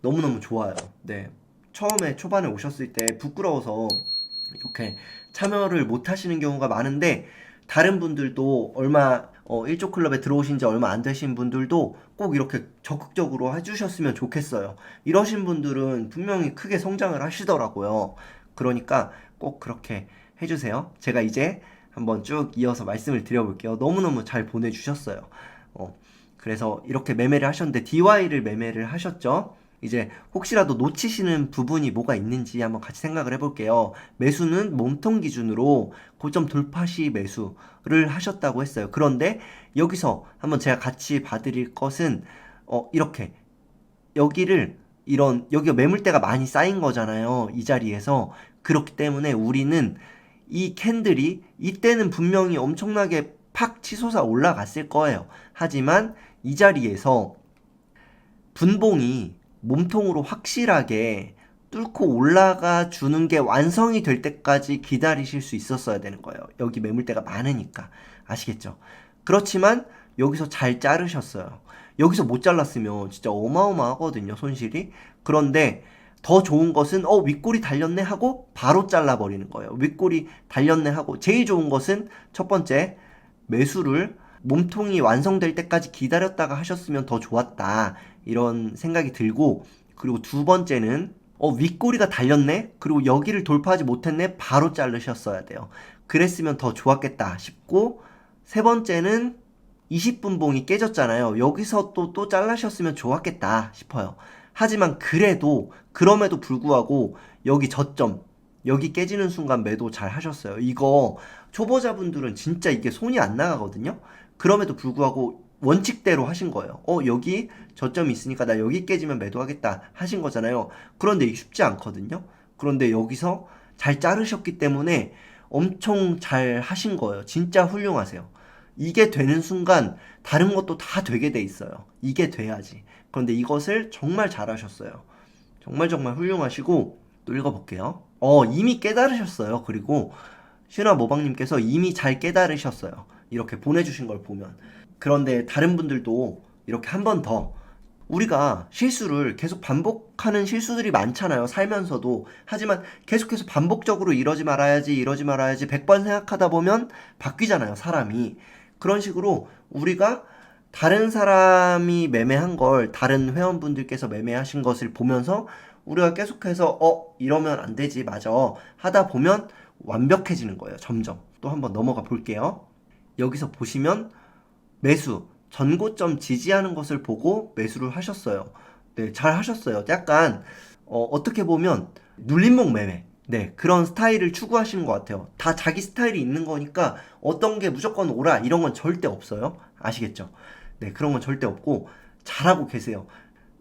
너무너무 좋아요. 네. 처음에 초반에 오셨을 때 부끄러워서 이렇게 참여를 못 하시는 경우가 많은데, 다른 분들도 일조 클럽에 들어오신 지 얼마 안 되신 분들도 꼭 이렇게 적극적으로 해주셨으면 좋겠어요. 이러신 분들은 분명히 크게 성장을 하시더라고요. 그러니까 꼭 그렇게 해주세요. 제가 이제 한번 쭉 이어서 말씀을 드려볼게요. 너무너무 잘 보내주셨어요. 어, 그래서 이렇게 매매를 하셨는데 DY를 매매를 하셨죠? 이제 혹시라도 놓치시는 부분이 뭐가 있는지 한번 같이 생각을 해볼게요. 매수는 몸통 기준으로 고점 돌파 시 매수를 하셨다고 했어요. 그런데 여기서 한번 제가 같이 봐드릴 것은 이렇게 여기가 매물대가 많이 쌓인 거잖아요. 이 자리에서. 그렇기 때문에 우리는 이 캔들이 이때는 분명히 엄청나게 팍 치솟아 올라갔을 거예요. 하지만 이 자리에서 분봉이 몸통으로 확실하게 뚫고 올라가 주는 게 완성이 될 때까지 기다리실 수 있었어야 되는 거예요. 여기 매물대가 많으니까. 아시겠죠? 그렇지만 여기서 잘 자르셨어요. 여기서 못 잘랐으면 진짜 어마어마하거든요, 손실이. 그런데 더 좋은 것은 윗골이 달렸네 하고 바로 잘라버리는 거예요. 윗골이 달렸네 하고. 제일 좋은 것은 첫 번째, 매수를 몸통이 완성될 때까지 기다렸다가 하셨으면 더 좋았다, 이런 생각이 들고, 그리고 두 번째는 윗꼬리가 달렸네? 그리고 여기를 돌파하지 못했네? 바로 자르셨어야 돼요. 그랬으면 더 좋았겠다 싶고, 세 번째는 20분봉이 깨졌잖아요. 여기서 또 잘라셨으면 좋았겠다 싶어요. 하지만 그럼에도 불구하고 여기 저점, 여기 깨지는 순간 매도 잘 하셨어요. 이거 초보자분들은 진짜 이게 손이 안 나가거든요. 그럼에도 불구하고 원칙대로 하신 거예요. 여기 저점이 있으니까 나 여기 깨지면 매도하겠다 하신 거잖아요. 그런데 이게 쉽지 않거든요. 그런데 여기서 잘 자르셨기 때문에 엄청 잘 하신 거예요. 진짜 훌륭하세요. 이게 되는 순간 다른 것도 다 되게 돼 있어요. 이게 돼야지. 그런데 이것을 정말 잘하셨어요. 정말 정말 훌륭하시고, 또 읽어볼게요. 이미 깨달으셨어요. 그리고 슈나 모방님께서 이미 잘 깨달으셨어요. 이렇게 보내주신 걸 보면. 그런데 다른 분들도 이렇게 한 번 더, 우리가 실수를 계속 반복하는 실수들이 많잖아요, 살면서도. 하지만 계속해서 반복적으로 이러지 말아야지, 이러지 말아야지 100번 생각하다 보면 바뀌잖아요, 사람이. 그런 식으로 우리가 다른 사람이 매매한 걸, 다른 회원분들께서 매매하신 것을 보면서 우리가 계속해서 이러면 안 되지, 맞아 하다 보면 완벽해지는 거예요, 점점. 또 한번 넘어가 볼게요. 여기서 보시면 매수, 전고점 지지하는 것을 보고 매수를 하셨어요. 네, 잘 하셨어요. 약간 어떻게 보면 눌림목 매매, 네, 그런 스타일을 추구하시는 것 같아요. 다 자기 스타일이 있는 거니까 어떤 게 무조건 오라 이런 건 절대 없어요. 아시겠죠? 네, 그런 건 절대 없고 잘하고 계세요.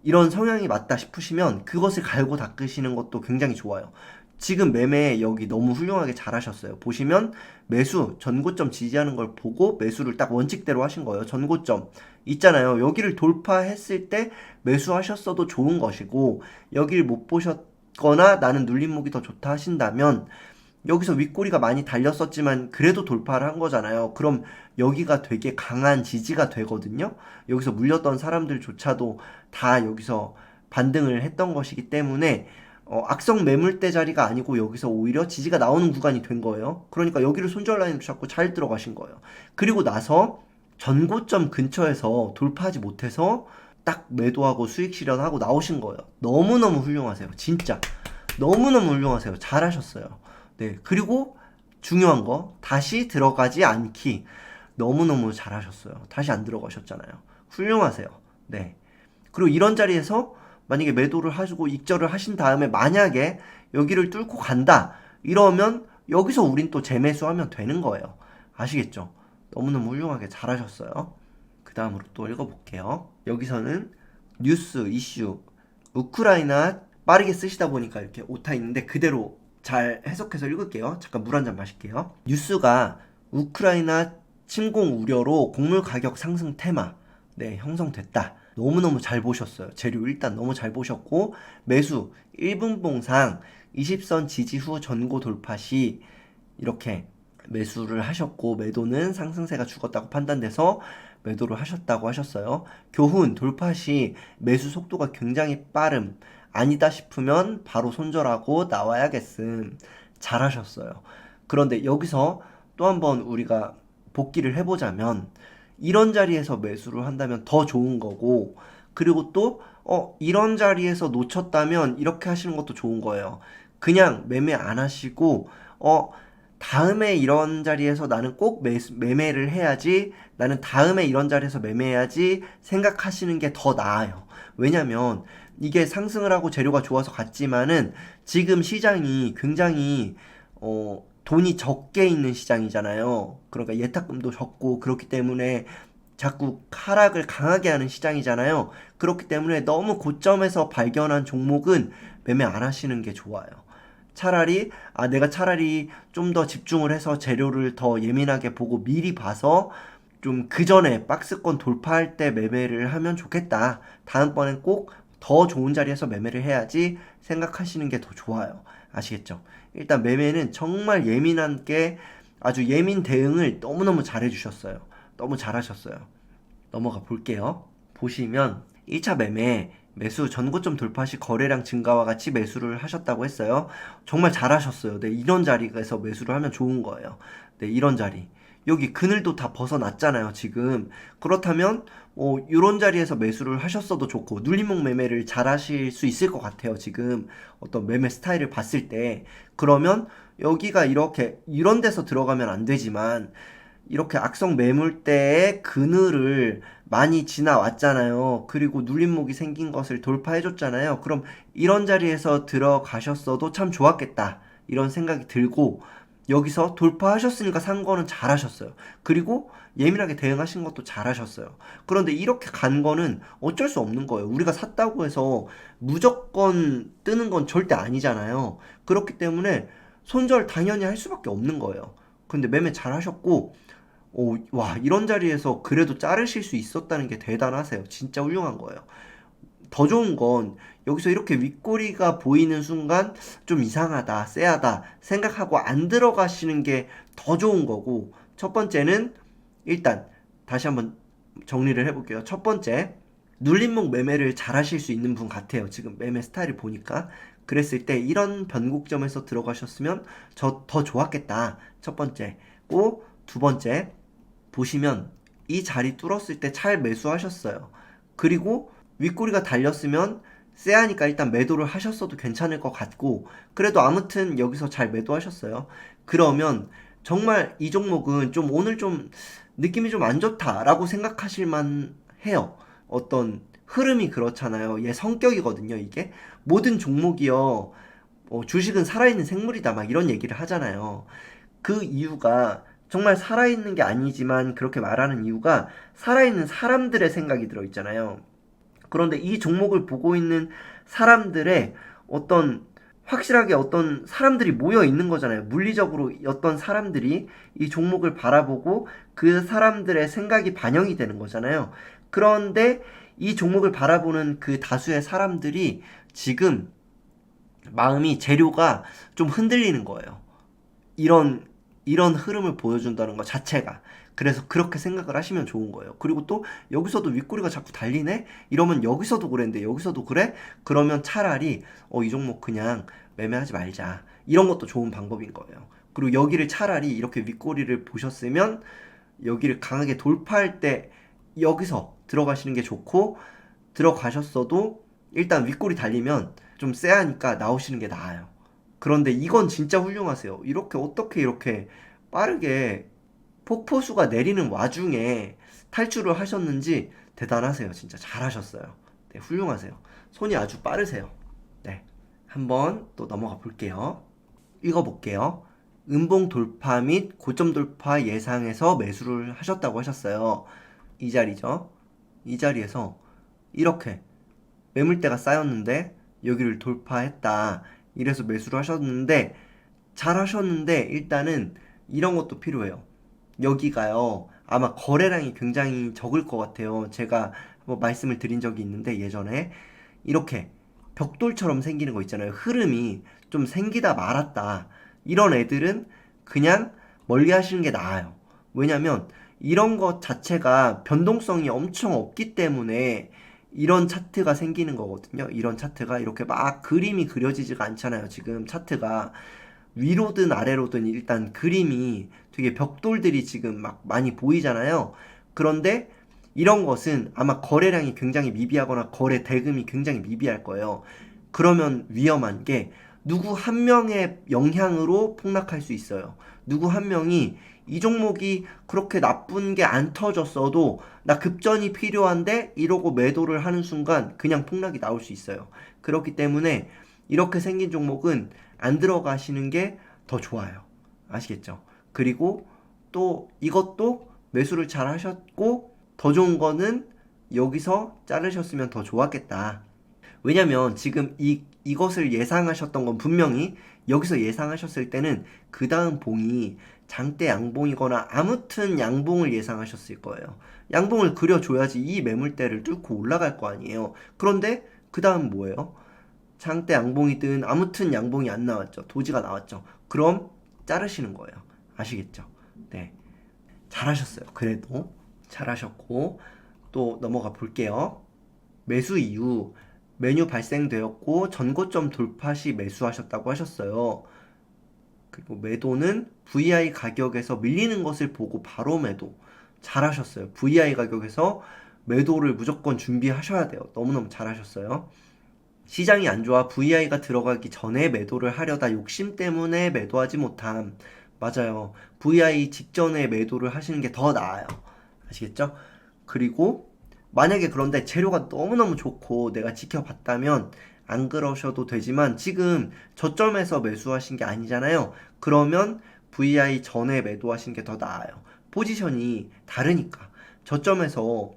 이런 성향이 맞다 싶으시면 그것을 갈고 닦으시는 것도 굉장히 좋아요. 지금 매매 여기 너무 훌륭하게 잘하셨어요. 보시면 매수, 전고점 지지하는 걸 보고 매수를 딱 원칙대로 하신 거예요. 전고점 있잖아요. 여기를 돌파했을 때 매수하셨어도 좋은 것이고, 여기를 못 보셨거나 나는 눌림목이 더 좋다 하신다면, 여기서 윗꼬리가 많이 달렸었지만 그래도 돌파를 한 거잖아요. 그럼 여기가 되게 강한 지지가 되거든요. 여기서 물렸던 사람들조차도 다 여기서 반등을 했던 것이기 때문에 악성 매물대 자리가 아니고 여기서 오히려 지지가 나오는 구간이 된 거예요. 그러니까 여기를 손절 라인으로 잡고 잘 들어가신 거예요. 그리고 나서 전고점 근처에서 돌파하지 못해서 딱 매도하고 수익 실현하고 나오신 거예요. 너무너무 훌륭하세요. 진짜 너무너무 훌륭하세요. 잘하셨어요. 네, 그리고 중요한 거, 다시 들어가지 않기. 너무너무 잘하셨어요. 다시 안 들어가셨잖아요. 훌륭하세요. 네. 그리고 이런 자리에서 만약에 매도를 하시고 익절을 하신 다음에 만약에 여기를 뚫고 간다, 이러면 여기서 우린 또 재매수하면 되는 거예요. 아시겠죠? 너무너무 훌륭하게 잘하셨어요. 그 다음으로 또 읽어볼게요. 여기서는 뉴스, 이슈, 우크라이나 빠르게 쓰시다 보니까 이렇게 오타 있는데 그대로 잘 해석해서 읽을게요. 잠깐 물 한 잔 마실게요. 뉴스가 우크라이나 침공 우려로 곡물 가격 상승 테마, 네, 형성됐다. 너무너무 잘 보셨어요. 재료 일단 너무 잘 보셨고, 매수 1분봉상 20선 지지 후 전고 돌파 시 이렇게 매수를 하셨고, 매도는 상승세가 죽었다고 판단돼서 매도를 하셨다고 하셨어요. 교훈, 돌파 시 매수 속도가 굉장히 빠름. 아니다 싶으면 바로 손절하고 나와야겠음. 잘하셨어요. 그런데 여기서 또 한번 우리가 복기를 해보자면 이런 자리에서 매수를 한다면 더 좋은 거고, 그리고 또 이런 자리에서 놓쳤다면 이렇게 하시는 것도 좋은 거예요. 그냥 매매 안 하시고 다음에 이런 자리에서 나는 꼭 매매를 해야지, 나는 다음에 이런 자리에서 매매해야지 생각하시는 게 더 나아요. 왜냐면 이게 상승을 하고 재료가 좋아서 갔지만은 지금 시장이 굉장히 돈이 적게 있는 시장이잖아요. 그러니까 예탁금도 적고 그렇기 때문에 자꾸 하락을 강하게 하는 시장이잖아요. 그렇기 때문에 너무 고점에서 발견한 종목은 매매 안 하시는 게 좋아요. 차라리 내가 차라리 좀 더 집중을 해서 재료를 더 예민하게 보고 미리 봐서 좀 그 전에 박스권 돌파할 때 매매를 하면 좋겠다. 다음번엔 꼭 더 좋은 자리에서 매매를 해야지 생각하시는 게 더 좋아요. 아시겠죠? 일단 매매는 정말 예민한 게 아주 예민 대응을 너무너무 잘해주셨어요. 너무 잘하셨어요. 넘어가 볼게요. 보시면 1차 매매 매수 전고점 돌파 시 거래량 증가와 같이 매수를 하셨다고 했어요. 정말 잘하셨어요. 네, 이런 자리에서 매수를 하면 좋은 거예요. 네, 이런 자리. 여기 그늘도 다 벗어났잖아요, 지금. 그렇다면 이런 자리에서 매수를 하셨어도 좋고 눌림목 매매를 잘 하실 수 있을 것 같아요. 지금 어떤 매매 스타일을 봤을 때. 그러면 여기가 이렇게 이런 데서 들어가면 안 되지만 이렇게 악성 매물대의 그늘을 많이 지나왔잖아요. 그리고 눌림목이 생긴 것을 돌파해줬잖아요. 그럼 이런 자리에서 들어가셨어도 참 좋았겠다. 이런 생각이 들고, 여기서 돌파하셨으니까 산 거는 잘하셨어요. 그리고 예민하게 대응하신 것도 잘하셨어요. 그런데 이렇게 간 거는 어쩔 수 없는 거예요. 우리가 샀다고 해서 무조건 뜨는 건 절대 아니잖아요. 그렇기 때문에 손절 당연히 할 수밖에 없는 거예요. 근데 매매 잘하셨고, 와, 이런 자리에서 그래도 자르실 수 있었다는 게 대단하세요. 진짜 훌륭한 거예요. 더 좋은 건 여기서 이렇게 윗꼬리가 보이는 순간 좀 이상하다, 쎄하다 생각하고 안 들어가시는 게 더 좋은 거고, 첫 번째는 일단 다시 한번 정리를 해볼게요. 첫 번째, 눌림목 매매를 잘 하실 수 있는 분 같아요. 지금 매매 스타일을 보니까. 그랬을 때 이런 변곡점에서 들어가셨으면 더 좋았겠다. 첫 번째. 고, 두 번째, 보시면 이 자리 뚫었을 때 잘 매수하셨어요. 그리고 윗꼬리가 달렸으면 쎄하니까 일단 매도를 하셨어도 괜찮을 것 같고, 그래도 아무튼 여기서 잘 매도하셨어요. 그러면 정말 이 종목은 좀 오늘 좀 느낌이 좀 안 좋다라고 생각하실 만 해요. 어떤 흐름이 그렇잖아요. 얘 성격이거든요, 이게. 모든 종목이요. 주식은 살아있는 생물이다. 막 이런 얘기를 하잖아요. 그 이유가 정말 살아있는 게 아니지만 그렇게 말하는 이유가 살아있는 사람들의 생각이 들어있잖아요. 그런데 이 종목을 보고 있는 사람들의 확실하게 어떤 사람들이 모여 있는 거잖아요. 물리적으로 어떤 사람들이 이 종목을 바라보고 그 사람들의 생각이 반영이 되는 거잖아요. 그런데 이 종목을 바라보는 그 다수의 사람들이 지금 마음이 재료가 좀 흔들리는 거예요. 이런 흐름을 보여준다는 것 자체가. 그래서 그렇게 생각을 하시면 좋은 거예요. 그리고 또 여기서도 윗꼬리가 자꾸 달리네? 이러면 여기서도 그랬는데 여기서도 그래? 그러면 차라리 이 종목 그냥 매매하지 말자. 이런 것도 좋은 방법인 거예요. 그리고 여기를 차라리 이렇게 윗꼬리를 보셨으면 여기를 강하게 돌파할 때 여기서 들어가시는 게 좋고, 들어가셨어도 일단 윗꼬리 달리면 좀 쎄하니까 나오시는 게 나아요. 그런데 이건 진짜 훌륭하세요. 어떻게 이렇게 빠르게 폭포수가 내리는 와중에 탈출을 하셨는지 대단하세요. 진짜 잘하셨어요. 네, 훌륭하세요. 손이 아주 빠르세요. 네, 한번 또 넘어가 볼게요. 읽어볼게요. 음봉 돌파 및 고점 돌파 예상해서 매수를 하셨다고 하셨어요. 이 자리죠. 이 자리에서 이렇게 매물대가 쌓였는데 여기를 돌파했다. 이래서 매수를 하셨는데 잘 하셨는데, 일단은 이런 것도 필요해요. 여기가요, 아마 거래량이 굉장히 적을 것 같아요. 제가 뭐 말씀을 드린 적이 있는데, 예전에 이렇게 벽돌처럼 생기는 거 있잖아요. 흐름이 좀 생기다 말았다. 이런 애들은 그냥 멀리 하시는 게 나아요. 왜냐면 이런 것 자체가 변동성이 엄청 없기 때문에 이런 차트가 생기는 거거든요. 이런 차트가 이렇게 막 그림이 그려지지가 않잖아요. 지금 차트가 위로든 아래로든 일단 그림이 되게 벽돌들이 지금 막 많이 보이잖아요. 그런데 이런 것은 아마 거래량이 굉장히 미비하거나 거래 대금이 굉장히 미비할 거예요. 그러면 위험한 게 누구 한 명의 영향으로 폭락할 수 있어요. 누구 한 명이 이 종목이 그렇게 나쁜 게 안 터졌어도 나 급전이 필요한데 이러고 매도를 하는 순간 그냥 폭락이 나올 수 있어요. 그렇기 때문에 이렇게 생긴 종목은 안 들어가시는 게 더 좋아요. 아시겠죠? 그리고 또 이것도 매수를 잘 하셨고 더 좋은 거는 여기서 자르셨으면 더 좋았겠다. 왜냐면 지금 이것을 예상하셨던 건 분명히 여기서 예상하셨을 때는 그 다음 봉이 장대 양봉이거나 아무튼 양봉을 예상하셨을 거예요. 양봉을 그려줘야지 이 매물대를 뚫고 올라갈 거 아니에요. 그런데 그 다음 뭐예요? 장대 양봉이든 아무튼 양봉이 안 나왔죠. 도지가 나왔죠. 그럼 자르시는 거예요. 아시겠죠? 네. 잘하셨어요. 그래도 잘하셨고 또 넘어가 볼게요. 매수 이후 메뉴 발생되었고 전고점 돌파 시 매수하셨다고 하셨어요. 그리고 매도는 VI 가격에서 밀리는 것을 보고 바로 매도. 잘하셨어요. VI 가격에서 매도를 무조건 준비하셔야 돼요. 너무너무 잘하셨어요. 시장이 안 좋아 VI가 들어가기 전에 매도를 하려다 욕심 때문에 매도하지 못함. 맞아요. VI 직전에 매도를 하시는 게 더 나아요. 아시겠죠? 그리고 만약에 그런데 재료가 너무너무 좋고 내가 지켜봤다면 안 그러셔도 되지만 지금 저점에서 매수하신 게 아니잖아요. 그러면 VI 전에 매도하신 게 더 나아요. 포지션이 다르니까. 저점에서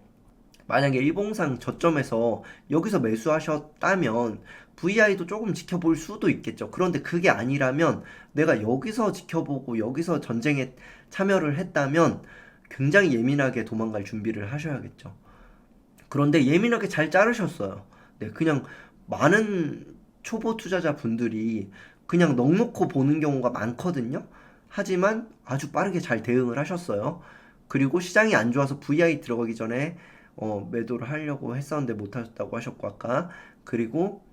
만약에 일봉상 저점에서 여기서 매수하셨다면 VI도 조금 지켜볼 수도 있겠죠. 그런데 그게 아니라면 내가 여기서 지켜보고 여기서 전쟁에 참여를 했다면 굉장히 예민하게 도망갈 준비를 하셔야겠죠. 그런데 예민하게 잘 자르셨어요. 네, 그냥 많은 초보 투자자 분들이 그냥 넋놓고 보는 경우가 많거든요. 하지만 아주 빠르게 잘 대응을 하셨어요. 그리고 시장이 안 좋아서 VI 들어가기 전에 매도를 하려고 했었는데 못하셨다고 하셨고 아까 그리고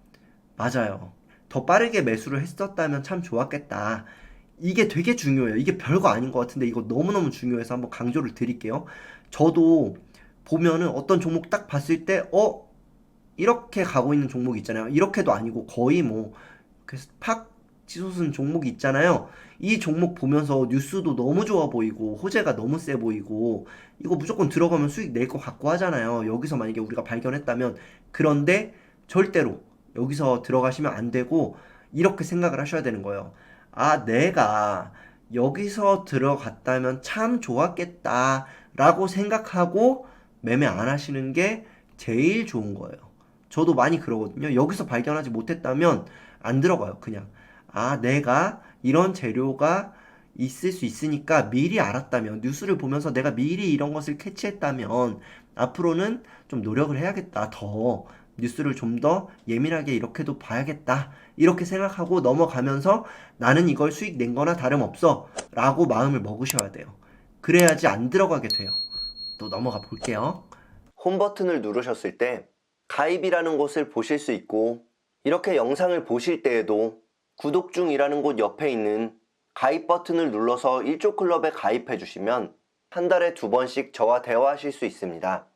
맞아요. 더 빠르게 매수를 했었다면 참 좋았겠다. 이게 되게 중요해요. 이게 별거 아닌 것 같은데 이거 너무너무 중요해서 한번 강조를 드릴게요. 저도 보면은 어떤 종목 딱 봤을 때 이렇게 가고 있는 종목 있잖아요. 이렇게도 아니고 거의 뭐 그래서 팍 치솟은 종목이 있잖아요. 이 종목 보면서 뉴스도 너무 좋아 보이고 호재가 너무 세 보이고 이거 무조건 들어가면 수익 낼 것 같고 하잖아요. 여기서 만약에 우리가 발견했다면 그런데 절대로 여기서 들어가시면 안 되고 이렇게 생각을 하셔야 되는 거예요. 아, 내가 여기서 들어갔다면 참 좋았겠다 라고 생각하고 매매 안 하시는 게 제일 좋은 거예요. 저도 많이 그러거든요. 여기서 발견하지 못했다면 안 들어가요, 그냥. 아, 내가 이런 재료가 있을 수 있으니까 미리 알았다면, 뉴스를 보면서 내가 미리 이런 것을 캐치했다면, 앞으로는 좀 노력을 해야겠다. 더 뉴스를 좀 더 예민하게 이렇게도 봐야겠다. 이렇게 생각하고 넘어가면서 나는 이걸 수익 낸 거나 다름없어. 라고 마음을 먹으셔야 돼요. 그래야지 안 들어가게 돼요. 또 넘어가 볼게요. 홈 버튼을 누르셨을 때 가입이라는 곳을 보실 수 있고 이렇게 영상을 보실 때에도 구독 중이라는 곳 옆에 있는 가입 버튼을 눌러서 1조 클럽에 가입해 주시면 한 달에 2번씩 저와 대화하실 수 있습니다.